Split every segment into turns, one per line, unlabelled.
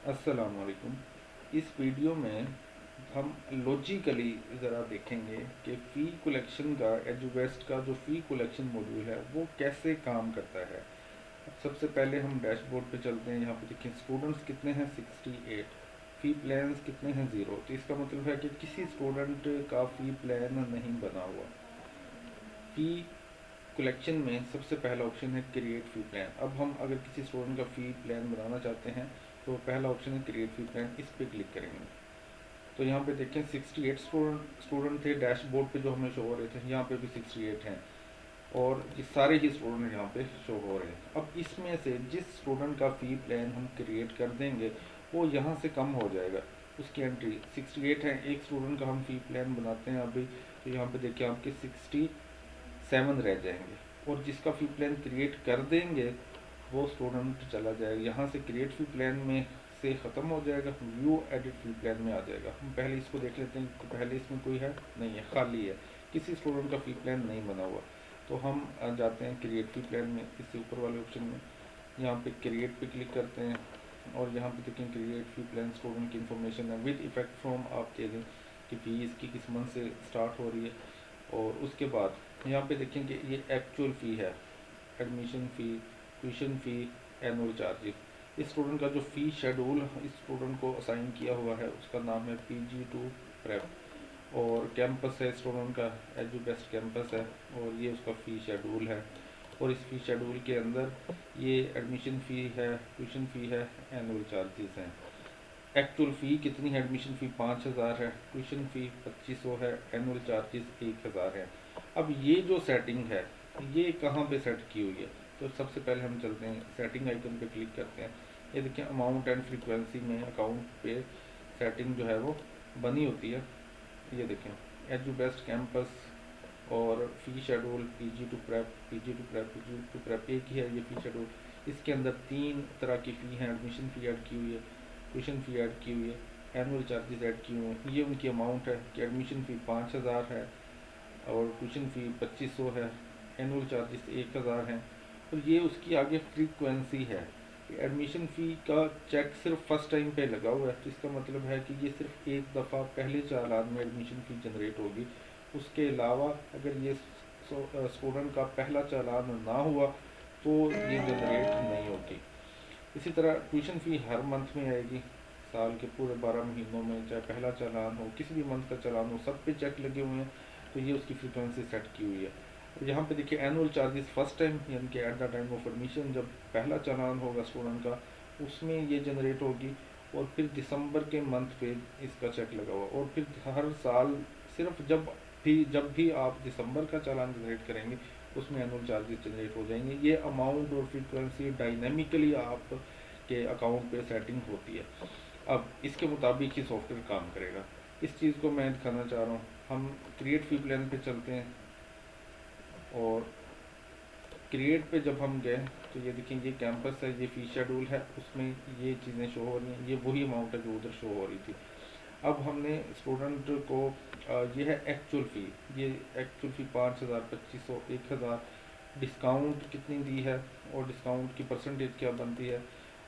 अस्सलाम वालेकुम। इस वीडियो में हम लॉजिकली ज़रा देखेंगे कि फ़ी कलेक्शन का एजुवेस्ट का जो फ़ी कलेक्शन मॉड्यूल है वो कैसे काम करता है। अब सबसे पहले हम डैशबोर्ड पे चलते हैं। यहाँ पे देखिए स्टूडेंट्स कितने हैं 68, फ़ी प्लान्स कितने हैं 0। तो इसका मतलब है कि किसी स्टूडेंट का फ़ी प्लान नहीं बना हुआ। फ़ी कलेक्शन में सबसे पहला ऑप्शन है क्रिएट फ़ी प्लान। अब हम अगर किसी स्टूडेंट का फ़ी प्लान बनाना चाहते हैं तो पहला ऑप्शन है क्रिएट फ़ी प्लान, इस पर क्लिक करेंगे। तो यहाँ पे देखें 68 स्टूडेंट थे डैशबोर्ड पे जो हमें शो हो रहे थे, यहाँ पे भी 68 हैं और ये सारे ही स्टूडेंट यहाँ पे शो हो रहे हैं। अब इसमें से जिस स्टूडेंट का फ़ी प्लान हम क्रिएट कर देंगे वो यहाँ से कम हो जाएगा, उसकी एंट्री 68 है। एक स्टूडेंट का हम फ़ी प्लान बनाते हैं अभी, तो यहाँ पे देखिए आपके 67 रह जाएंगे और जिसका फ़ी प्लान क्रिएट कर देंगे वो स्टूडेंट चला जाएगा, यहाँ से क्रिएट फ़ी प्लान में से ख़त्म हो जाएगा, व्यू एडिट फ़ी प्लान में आ जाएगा। हम पहले इसको देख लेते हैं कि पहले इसमें कोई है नहीं है, खाली है, किसी स्टूडेंट का फ़ी प्लान नहीं बना हुआ। तो हम जाते हैं क्रिएट फ़ी प्लान में, इससे ऊपर वाले ऑप्शन में यहाँ पे क्रिएट पे क्लिक करते हैं और यहाँ पे देखें क्रिएट फ़ी प्लान स्टूडेंट की इन्फॉर्मेशन है विद इफेक्ट फ्रॉम, आप दे दें कि फ़ी इसकी किस मंथ से स्टार्ट हो रही है। और उसके बाद यहाँ पे देखें कि ये एक्चुअल फ़ी है, एडमिशन फ़ी, ट्यूशन फ़ी, एनुअल चार्जेस। इस स्टूडेंट का जो फ़ी शेड्यूल इस स्टूडेंट को असाइन किया हुआ है उसका नाम है PG2 प्रेप और कैंपस है स्टूडेंट का एजू बेस्ट कैंपस है और ये उसका फ़ी शेड्यूल है। और इस फ़ी शेड्यूल के अंदर ये एडमिशन फ़ी है, ट्यूशन फ़ी है, एनुअल चार्जेस हैं। एक्चुअल फ़ी कितनी है? एडमिशन फ़ी 5000 है, ट्यूशन फ़ी 2500 है, एनुअल चार्जेस 1000 है। अब ये जो सेटिंग है ये कहाँ पे सेट की हुई है? तो सबसे पहले हम चलते हैं सेटिंग आइकन पे क्लिक करते हैं। ये देखिए अमाउंट एंड फ्रीक्वेंसी में अकाउंट पे सेटिंग जो है वो बनी होती है। ये देखें एजू बेस्ट कैंपस और फ़ी शेड्यूल PG2 प्रेप एक ही है ये फ़ी शेड्यूल। इसके अंदर 3 तरह की फ़ी हैं, एडमिशन फ़ी ऐड की हुई है, ट्यूशन फ़ी ऐड की हुई है, एनुअल चार्जेस ऐड किए हुए हैं। ये उनकी अमाउंट है कि एडमिशन फ़ी 5000 है और ट्यूशन फ़ी 2500 है, एनुअल चार्जेस 1000 हैं। और ये उसकी आगे फ्रीक्वेंसी है। एडमिशन फ़ी का चेक सिर्फ फर्स्ट टाइम पे लगा हुआ है, तो इसका मतलब है कि ये सिर्फ एक दफ़ा पहले चालान में एडमिशन फ़ी जनरेट होगी। उसके अलावा अगर ये स्टूडेंट का पहला चालान ना हुआ तो ये जनरेट नहीं होगी। इसी तरह ट्यूशन फ़ी हर मंथ में आएगी, साल के पूरे 12 महीनों में, चाहे पहला चालान हो किसी भी मंथ का चालान हो, सब पे चेक लगे हुए हैं। तो ये उसकी फ्रीक्वेंसी सेट की हुई है। यहाँ पे देखिए एनुअल चार्जेस फर्स्ट टाइम यानी कि at the time of admission, जब पहला चालान होगा स्टूडेंट का उसमें ये जनरेट होगी। और फिर दिसंबर के मंथ पे इसका चेक लगा हुआ और फिर हर साल सिर्फ जब भी आप दिसंबर का चालान जनरेट करेंगे उसमें एनुअल चार्जेस जनरेट हो जाएंगे। ये अमाउंट और फ्रीक्वेंसी डायनेमिकली आप के अकाउंट पे सेटिंग होती है। अब इसके मुताबिक ही सॉफ्टवेयर काम करेगा। इस चीज़ को मैं दिखाना चाह रहा हूँ। हम क्रिएट फ़ी प्लान पे चलते हैं और क्रिएट पे जब हम गए तो ये देखिए ये कैंपस है, ये फ़ी शेड्यूल है, उसमें ये चीज़ें शो हो रही हैं, ये वही अमाउंट है जो उधर शो हो रही थी। अब हमने स्टूडेंट को ये है एक्चुअल फ़ी, ये एक्चुअल फ़ी 5000, 2500, 1000, डिस्काउंट कितनी दी है और डिस्काउंट की परसेंटेज क्या बनती है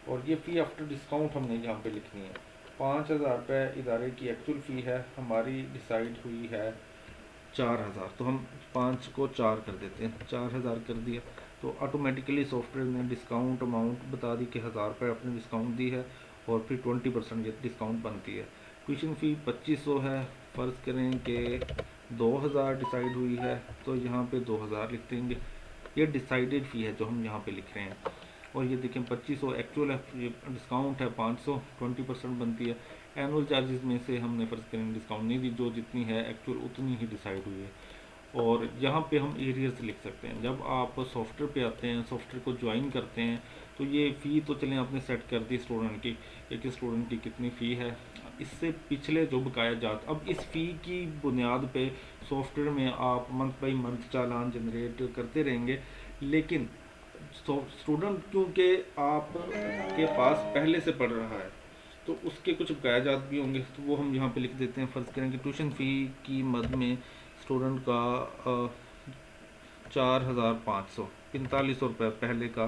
और ये फ़ी आफ्टर डिस्काउंट हमने यहाँ पे लिखनी है। 5000 रुपये इदारे की एक्चुअल फ़ी है, हमारी डिसाइड हुई है 4000, तो हम 5 को 4 कर देते हैं, 4000 कर दिया तो ऑटोमेटिकली सॉफ्टवेयर ने डिस्काउंट अमाउंट बता दी कि 1000 रुपये अपने डिस्काउंट दी है और फिर 20% डिस्काउंट बनती है। ट्यूशन फ़ी 2500 है, फ़र्ज़ करें कि 2000 डिसाइड हुई है तो यहाँ पे 2000 लिख देंगे। ये डिसाइडेड फ़ी है जो हम यहाँ पे लिख रहे हैं। और ये देखें 2500 एक्चुअल है, ये डिस्काउंट है 500, 20% बनती है। एनुअल चार्जेस में से हमने फ़र्ज़ करें डिस्काउंट नहीं दी, जो जितनी है एक्चुअल उतनी ही डिसाइड हुई है। और यहाँ पे हम एरियर्स लिख सकते हैं। जब आप सॉफ्टवेयर पे आते हैं, सॉफ्टवेयर को ज्वाइन करते हैं तो ये फ़ी तो चलें आपने सेट कर दी स्टूडेंट की, एक स्टूडेंट की कितनी फ़ी है, इससे पिछले जो बकाया जात, अब इस फ़ी की बुनियाद पे सॉफ्टवेयर में आप month by month challan generate करते रहेंगे। लेकिन स्टूडेंट क्योंकि आप के पास पहले से पढ़ रहा है तो उसके कुछ बकाया जात भी होंगे, तो वो हम यहाँ पे लिख देते हैं। फ़र्ज़ करें कि ट्यूशन फ़ी की मद में स्टूडेंट का 4500, 4500 रुपये पहले का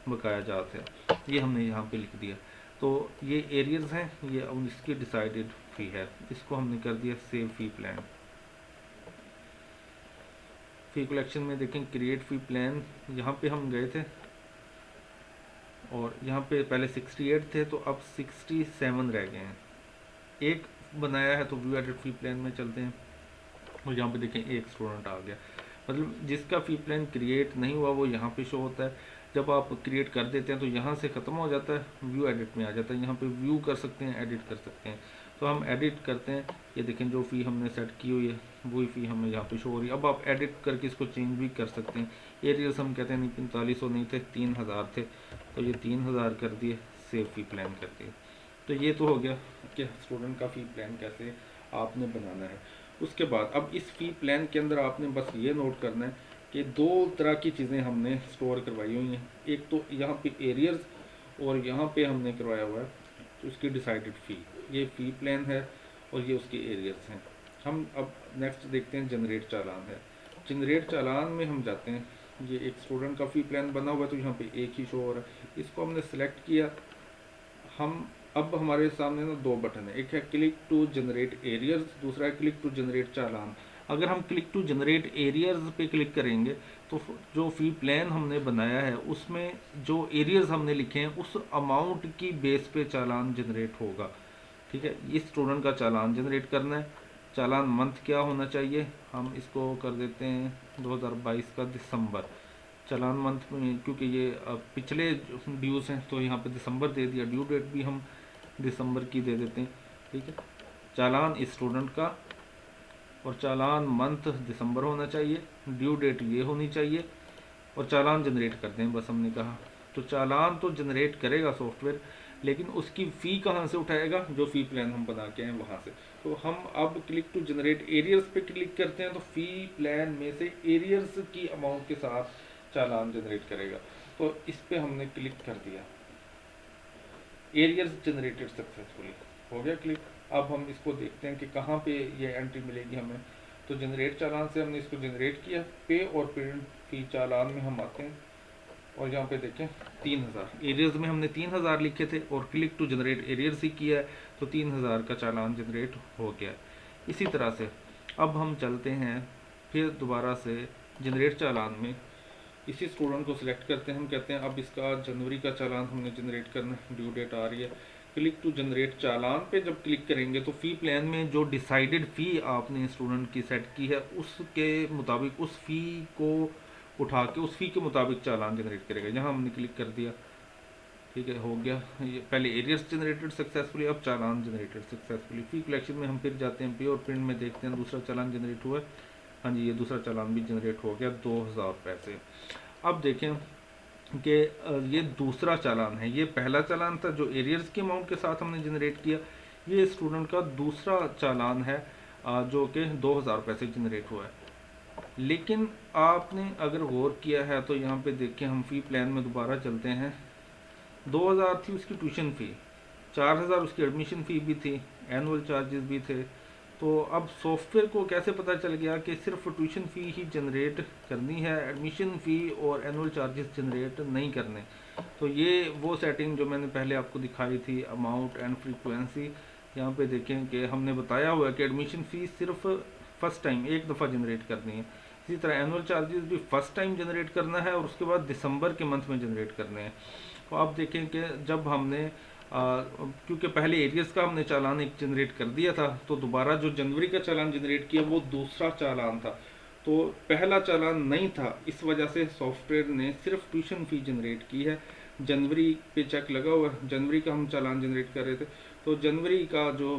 बकाया जात है, ये हमने यहाँ पे लिख दिया। तो ये एरियर्स हैं, ये अब इसकी डिसाइडेड फ़ी है, इसको हमने कर दिया सेव फ़ी प्लान। फ़ी कलेक्शन में देखें क्रिएट फ़ी प्लान, यहाँ पे हम गए थे और यहाँ पे पहले 68 थे तो अब 67 रह गए हैं। एक बनाया है तो व्यू एडिट फ़ी प्लान में चलते हैं और यहाँ पे देखें एक स्टूडेंट आ गया, मतलब जिसका फ़ी प्लान क्रिएट नहीं हुआ वो यहाँ पे शो होता है। जब आप क्रिएट कर देते हैं तो यहाँ से ख़त्म हो जाता है, व्यू एडिट में आ जाता है, यहाँ पे व्यू कर सकते हैं, एडिट कर सकते हैं। तो हम एडिट करते हैं, ये देखें जो फ़ी हमने सेट की हुई है वही फ़ी हमें यहाँ पे शो हो रही है। अब आप एडिट करके इसको चेंज भी कर सकते हैं। एरियल्स हम कहते हैं नहीं 4500 नहीं थे, 3000 थे, तो ये 3000 कर दिए, सेव फ़ी प्लान कर दिए। तो ये तो हो गया कि स्टूडेंट का फ़ी प्लान कैसे आपने बनाना है। उसके बाद अब इस फ़ी प्लान के अंदर आपने बस ये नोट करना है कि दो तरह की चीज़ें हमने स्टोर करवाई हुई हैं। एक तो यहाँ पे एरियर्स और यहाँ पे हमने करवाया हुआ है तो उसकी डिसाइडेड फ़ी, ये फ़ी प्लान है और ये उसके एरियर्स हैं। हम अब नेक्स्ट देखते हैं जनरेट चालान है। जनरेट चालान में हम जाते हैं, ये एक स्टूडेंट का फ़ी प्लान बना हुआ है तो यहाँ पे एक ही शो हो रहा है, इसको हमने सेलेक्ट किया। हम अब हमारे सामने ना दो बटन है, एक है क्लिक टू जनरेट एरियर्स, दूसरा है क्लिक टू जनरेट चालान। अगर हम क्लिक टू जनरेट एरियर्स पे क्लिक करेंगे तो जो फ़ी प्लान हमने बनाया है उसमें जो एरियर्स हमने लिखे हैं उस अमाउंट की बेस पे चालान जनरेट होगा। ठीक है, इस स्टूडेंट का चालान जनरेट करना है। चालान मंथ क्या होना चाहिए, हम इसको कर देते हैं 2022 का दिसंबर। चालान मंथ में क्योंकि ये पिछले ड्यूज़ हैं तो यहाँ पे दिसंबर दे दिया, ड्यू डेट भी हम दिसंबर की दे देते हैं। ठीक है, चालान स्टूडेंट का और चालान मंथ दिसंबर होना चाहिए, ड्यू डेट ये होनी चाहिए और चालान जनरेट करते हैं बस हमने कहा। तो चालान तो जनरेट करेगा सॉफ्टवेयर, लेकिन उसकी फ़ी कहाँ से उठाएगा, जो फ़ी प्लान हम बना के हैं वहाँ से। तो हम अब क्लिक टू जनरेट एरियर्स पे क्लिक करते हैं तो फ़ी प्लान में से एरियर्स की अमाउंट के साथ चालान जनरेट करेगा। तो इस पे हमने क्लिक कर दिया, एरियर्स जनरेटेड सक्सेसफुली हो गया क्लिक। अब हम इसको देखते हैं कि कहाँ पे ये एंट्री मिलेगी हमें। तो जनरेट चालान से हमने इसको जनरेट किया, पे और पेमेंट फ़ी चालान में हम आते हैं और यहाँ पे देखें 3000 एरियर्स में हमने 3000 लिखे थे और क्लिक टू जनरेट एरियर्स ही किया है तो 3000 का चालान जनरेट हो गया। इसी तरह से अब हम चलते हैं फिर दोबारा से जनरेट चालान में, इसी स्टूडेंट को सिलेक्ट करते हैं। हम कहते हैं अब इसका जनवरी का चालान हमने जनरेट करना है, ड्यू डेट आ रही है। क्लिक टू जनरेट चालान पे जब क्लिक करेंगे तो फ़ी प्लान में जो डिसाइडेड फ़ी आपने स्टूडेंट की सेट की है उसके मुताबिक उस फ़ी को उठा के उस फ़ी के मुताबिक चालान जनरेट करेगा। यहाँ हमने क्लिक कर दिया, ठीक है, हो गया। ये पहले एरियर्स जनरेटेड सक्सेसफुली, अब चालान जनरेटेड सक्सेसफुली। फ़ी कलेक्शन में हम फिर जाते हैं पे और प्रिंट में देखते हैं दूसरा चालान जनरेट हुआ है। हाँ जी, ये दूसरा चालान भी जनरेट हो गया 2000 रुपये से। अब देखें कि ये दूसरा चालान है, ये पहला चालान था जो एरियर्स के अमाउंट के साथ हमने जनरेट किया, ये स्टूडेंट का दूसरा चालान है जो कि 2000 रुपये से जनरेट हुआ है। लेकिन आपने अगर गौर किया है तो यहाँ पे देखें, हम फ़ी प्लान में दोबारा चलते हैं। 2000 थी उसकी ट्यूशन फ़ी, 4000 उसकी एडमिशन फ़ी भी थी, एनुअल चार्जेस भी थे। तो अब सॉफ्टवेयर को कैसे पता चल गया कि सिर्फ ट्यूशन फ़ी ही जनरेट करनी है, एडमिशन फ़ी और एनुअल चार्जेस जनरेट नहीं करने। तो ये वो सेटिंग जो मैंने पहले आपको दिखाई थी, अमाउंट एंड फ्रीक्वेंसी, यहाँ पे देखें कि हमने बताया हुआ है कि एडमिशन फ़ी सिर्फ फर्स्ट टाइम एक दफ़ा जनरेट करनी है। इसी तरह एनुअल चार्जेस भी फर्स्ट टाइम जनरेट करना है और उसके बाद दिसंबर के मंथ में जनरेट करने हैं। तो आप देखें कि जब हमने क्योंकि पहले एरियर्स का हमने चालान एक जनरेट कर दिया था तो दोबारा जो जनवरी का चालान जनरेट किया वो दूसरा चालान था, तो पहला चालान नहीं था। इस वजह से सॉफ्टवेयर ने सिर्फ ट्यूशन फ़ी जनरेट की है। जनवरी पे चेक लगा हुआ, जनवरी का हम चालान जनरेट कर रहे थे तो जनवरी का जो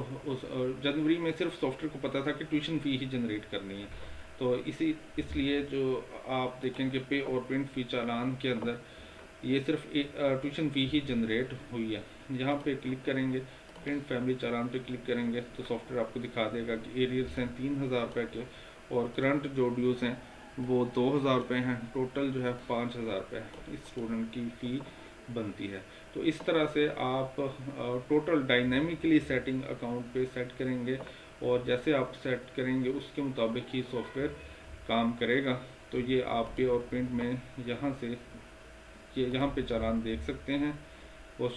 जनवरी में सिर्फ सॉफ्टवेयर को पता था कि ट्यूशन फ़ी ही जनरेट करनी है। तो इसलिए जो आप देखेंगे पे और प्रिंट फ़ी चालान के अंदर ये सिर्फ ट्यूशन फ़ी ही जनरेट हुई है। यहाँ पे क्लिक करेंगे, प्रिंट फैमिली चालान पे क्लिक करेंगे तो सॉफ्टवेयर आपको दिखा देगा कि एरियर्स हैं 3000 रुपये के और करंट जो ड्यूज़ हैं वो 2000 रुपये हैं, टोटल जो है 5000 रुपये इस स्टूडेंट की फ़ी बनती है। तो इस तरह से आप टोटल डायनेमिकली सेटिंग अकाउंट पे सेट करेंगे और जैसे आप सेट करेंगे उसके मुताबिक ही सॉफ्टवेयर काम करेगा। तो ये आप पे और प्रिंट में यहाँ से ये यहाँ पे चालान देख सकते हैं। बहुत